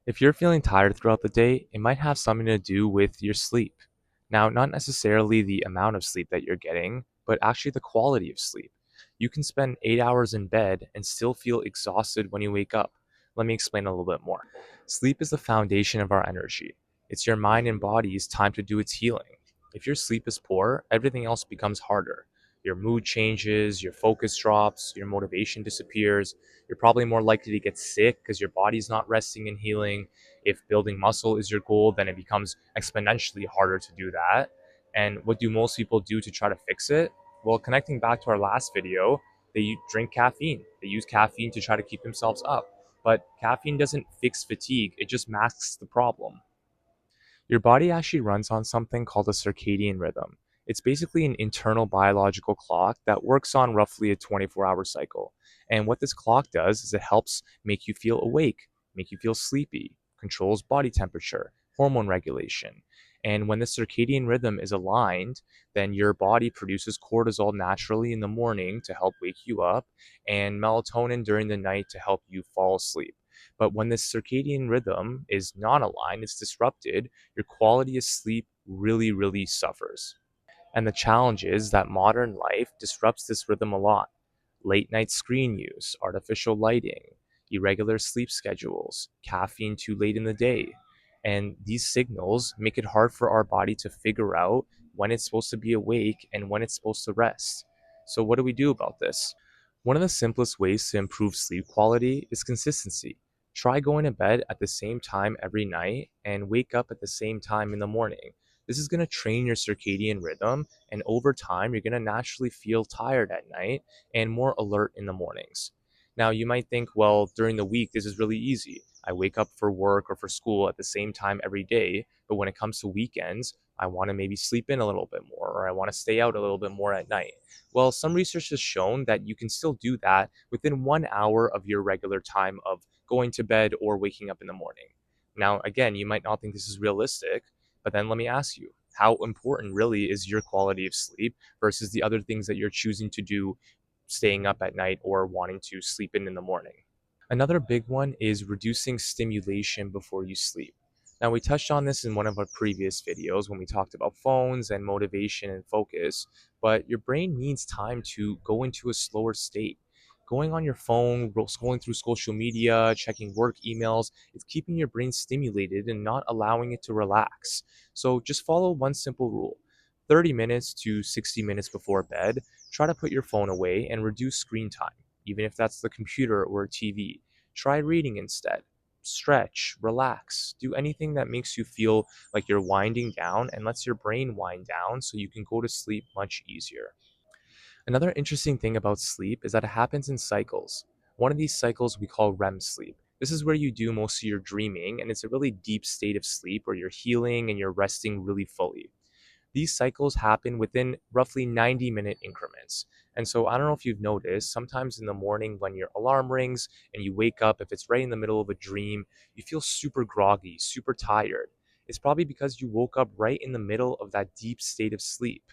If you're feeling tired throughout the day, it might have something to do with your sleep. Now, not necessarily the amount of sleep that you're getting, but actually the quality of sleep. You can spend 8 hours in bed and still feel exhausted when you wake up. Let me explain a little bit more. Sleep is the foundation of our energy. It's your mind and body's time to do its healing. If your sleep is poor, everything else becomes harder. Your mood changes, your focus drops, your motivation disappears. You're probably more likely to get sick because your body's not resting and healing. If building muscle is your goal, then it becomes exponentially harder to do that. And what do most people do to try to fix it? Well, connecting back to our last video, they drink caffeine. They use caffeine to try to keep themselves up. But caffeine doesn't fix fatigue, it just masks the problem. Your body actually runs on something called a circadian rhythm. It's basically an internal biological clock that works on roughly a 24-hour cycle. And what this clock does is it helps make you feel awake, make you feel sleepy, controls body temperature, hormone regulation. And when the circadian rhythm is aligned, then your body produces cortisol naturally in the morning to help wake you up and melatonin during the night to help you fall asleep. But when this circadian rhythm is not aligned, it's disrupted, your quality of sleep really suffers. And the challenge is that modern life disrupts this rhythm a lot. Late night screen use, artificial lighting, irregular sleep schedules, caffeine too late in the day. And these signals make it hard for our body to figure out when it's supposed to be awake and when it's supposed to rest. So, what do we do about this? One of the simplest ways to improve sleep quality is consistency. Try going to bed at the same time every night and wake up at the same time in the morning. This is going to train your circadian rhythm, and over time, you're going to naturally feel tired at night and more alert in the mornings. Now, you might think, well, during the week, this is really easy. I wake up for work or for school at the same time every day, but when it comes to weekends, I want to maybe sleep in a little bit more or I want to stay out a little bit more at night. Well, some research has shown that you can still do that within 1 hour of your regular time of going to bed or waking up in the morning. Now, again, you might not think this is realistic, but then let me ask you, how important really is your quality of sleep versus the other things that you're choosing to do, staying up at night or wanting to sleep in the morning? Another big one is reducing stimulation before you sleep. Now, we touched on this in one of our previous videos when we talked about phones and motivation and focus, but your brain needs time to go into a slower state. Going on your phone, scrolling through social media, checking work emails, it's keeping your brain stimulated and not allowing it to relax. So just follow one simple rule. 30 minutes to 60 minutes before bed, try to put your phone away and reduce screen time, even if that's the computer or a TV. Try reading instead. Stretch, relax, do anything that makes you feel like you're winding down and lets your brain wind down so you can go to sleep much easier. Another interesting thing about sleep is that it happens in cycles. One of these cycles we call REM sleep. This is where you do most of your dreaming, and it's a really deep state of sleep where you're healing and you're resting really fully. These cycles happen within roughly 90-minute increments. And so I don't know if you've noticed, sometimes in the morning when your alarm rings and you wake up, if it's right in the middle of a dream, you feel super groggy, super tired. It's probably because you woke up right in the middle of that deep state of sleep.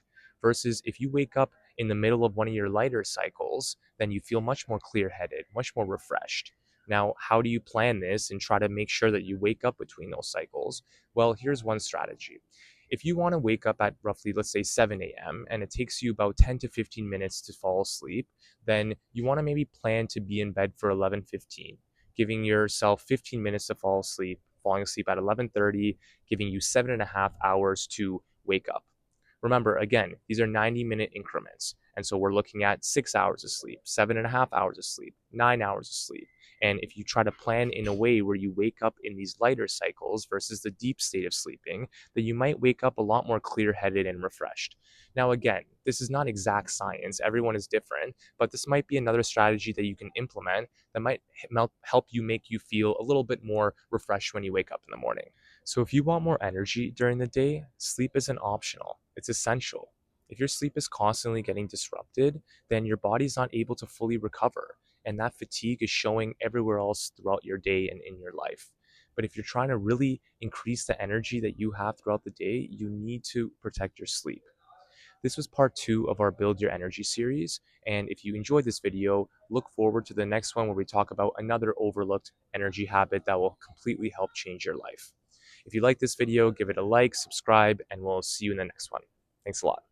Versus if you wake up in the middle of one of your lighter cycles, then you feel much more clear headed, much more refreshed. Now, how do you plan this and try to make sure that you wake up between those cycles? Well, here's one strategy. If you want to wake up at roughly, let's say 7 a.m., and it takes you about 10 to 15 minutes to fall asleep, then you want to maybe plan to be in bed for 11:15, giving yourself 15 minutes to fall asleep, falling asleep at 11:30, giving you 7.5 hours to wake up. Remember, again, these are 90-minute increments. And so we're looking at 6 hours of sleep, 7.5 hours of sleep, 9 hours of sleep. And if you try to plan in a way where you wake up in these lighter cycles versus the deep state of sleeping, then you might wake up a lot more clear headed and refreshed. Now, again, this is not exact science. Everyone is different, but this might be another strategy that you can implement that might help you make you feel a little bit more refreshed when you wake up in the morning. So if you want more energy during the day, sleep isn't optional, it's essential. If your sleep is constantly getting disrupted, then your body's not able to fully recover, and that fatigue is showing everywhere else throughout your day and in your life. But if you're trying to really increase the energy that you have throughout the day, you need to protect your sleep. This was part 2 of our Build Your Energy series, and if you enjoyed this video, look forward to the next one where we talk about another overlooked energy habit that will completely help change your life. If you like this video, give it a like, subscribe, and we'll see you in the next one. Thanks a lot.